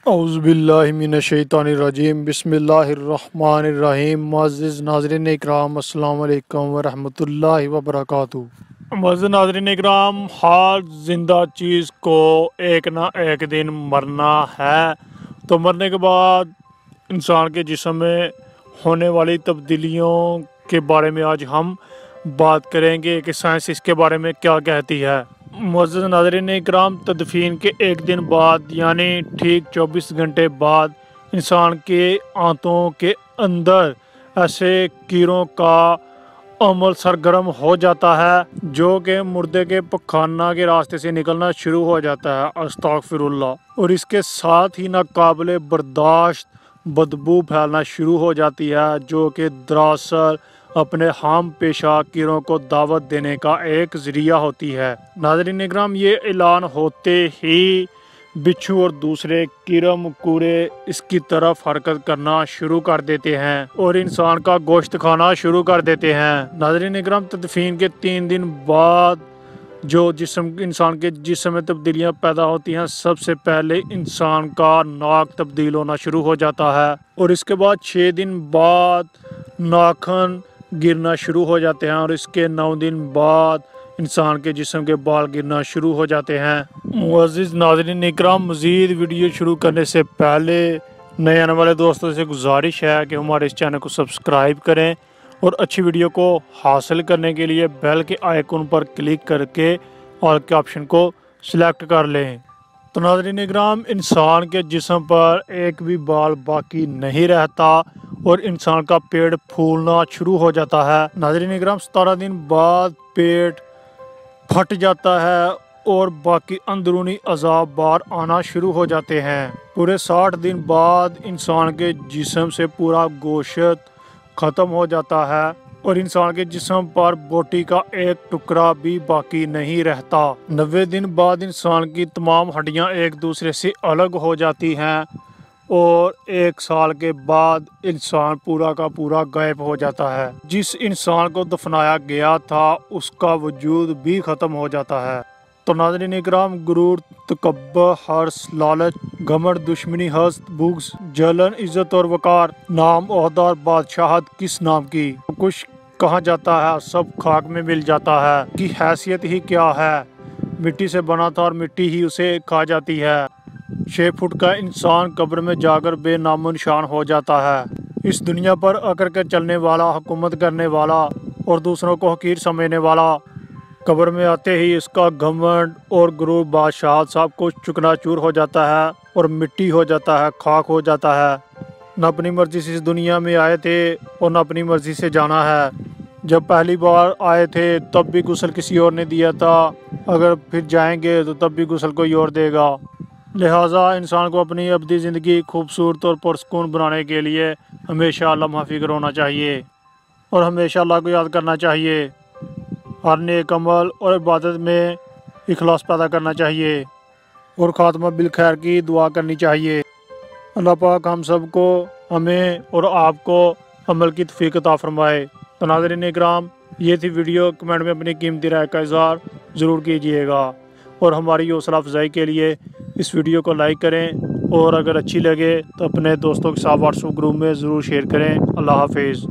اعوذ باللہ من الشیطان الرجیم بسم اللہ الرحمن الرحیم۔ معزز ناظرین اکرام، السلام علیکم ورحمۃ اللہ وبرکاتہ۔ معزز ناظرین اکرام، ہر زندہ چیز کو ایک نہ ایک دن مرنا ہے، تو مرنے کے بعد انسان کے جسم میں ہونے والی تبدیلیوں کے بارے میں آج ہم بات کریں گے کہ سائنس اس کے بارے میں کیا کہتی ہے۔ معزز ناظرین اکرام، تدفین کے ایک دن بعد یعنی ٹھیک 24 گھنٹے بعد انسان کے آنتوں کے اندر ایسے کیڑوں کا عمل سرگرم ہو جاتا ہے جو کہ مردے کے پخانہ کے راستے سے نکلنا شروع ہو جاتا ہے، استغفر اللہ، اور اس کے ساتھ ہی ناقابل برداشت بدبو پھیلنا شروع ہو جاتی ہے جو کہ دراصل اپنے ہم پیشہ کیڑوں کو دعوت دینے کا ایک ذریعہ ہوتی ہے۔ ناظرین اکرام، یہ اعلان ہوتے ہی بچھو اور دوسرے کیڑے مکوڑے اس کی طرف حرکت کرنا شروع کر دیتے ہیں اور انسان کا گوشت کھانا شروع کر دیتے ہیں۔ ناظرین اکرام، تدفین کے 3 دن بعد جو انسان کے جسم میں تبدیلیاں پیدا ہوتی ہیں، سب سے پہلے انسان کا ناک تبدیل ہونا شروع ہو جاتا ہے اور اس کے بعد 6 دن بعد ناخن گرنا شروع ہو جاتے ہیں اور اس کے 9 دن بعد انسان کے جسم کے بال گرنا شروع ہو جاتے ہیں۔ معزز ناظرین اکرام، مزید ویڈیو شروع کرنے سے پہلے نئے آنے والے دوستوں سے گزارش ہے کہ ہمارے اس چینل کو سبسکرائب کریں اور اچھی ویڈیو کو حاصل کرنے کے لیے بیل کے آئیکن پر کلک کر کے آل کے آپشن کو سلیکٹ کر لیں۔ تو ناظرین اکرام، انسان کے جسم پر ایک بھی بال باقی نہیں رہتا اور انسان کا پیٹ پھولنا شروع ہو جاتا ہے۔ ناظرین اکرام، 17 دن بعد پیٹ پھٹ جاتا ہے اور باقی اندرونی اعضاء باہر آنا شروع ہو جاتے ہیں۔ پورے 60 دن بعد انسان کے جسم سے پورا گوشت ختم ہو جاتا ہے اور انسان کے جسم پر بوٹی کا ایک ٹکڑا بھی باقی نہیں رہتا۔ 90 دن بعد انسان کی تمام ہڈیاں ایک دوسرے سے الگ ہو جاتی ہیں اور 1 سال کے بعد انسان پورا کا پورا غائب ہو جاتا ہے۔ جس انسان کو دفنایا گیا تھا اس کا وجود بھی ختم ہو جاتا ہے۔ تو ناظرین اکرام، غرور، تکبر، حرص، لالچ، گھمنڈ، دشمنی، حسد، بغض، جلن، عزت اور وقار، نام، عہدہ اور بادشاہت کس نام کی؟ کچھ کہا جاتا ہے سب خاک میں مل جاتا ہے کی حیثیت ہی کیا ہے؟ مٹی سے بنا تھا اور مٹی ہی اسے کھا جاتی ہے۔ 6 فٹ کا انسان قبر میں جا کر بے نام و نشان ہو جاتا ہے۔ اس دنیا پر اکڑ کر چلنے والا، حکومت کرنے والا اور دوسروں کو حقیر سمجھنے والا، قبر میں آتے ہی اس کا گھمنڈ اور غرور، بادشاہت سب کچھ چکنا چور ہو جاتا ہے اور مٹی ہو جاتا ہے، خاک ہو جاتا ہے۔ نہ اپنی مرضی سے اس دنیا میں آئے تھے اور نہ اپنی مرضی سے جانا ہے۔ جب پہلی بار آئے تھے تب بھی غسل کسی اور نے دیا تھا، اگر پھر جائیں گے تو تب بھی غسل کوئی اور دے گا۔ لہٰذا انسان کو اپنی ابدی زندگی خوبصورت اور پرسکون بنانے کے لیے ہمیشہ اللہ فکر ہونا چاہیے اور ہمیشہ اللہ کو یاد کرنا چاہیے۔ ہر نیک عمل اور عبادت میں اخلاص پیدا کرنا چاہیے اور خاتمہ بالخیر کی دعا کرنی چاہیے۔ اللہ پاک ہم سب کو، ہمیں اور آپ کو عمل کی توفیق عطا فرمائے۔ تو ناظرین اکرام، یہ تھی ویڈیو، کمنٹ میں اپنی قیمتی رائے کا اظہار ضرور کیجیے گا اور ہماری حوصلہ افزائی کے لیے اس ویڈیو کو لائک کریں اور اگر اچھی لگے تو اپنے دوستوں کے ساتھ واٹس ایپ گروپ میں ضرور شیئر کریں۔ اللہ حافظ۔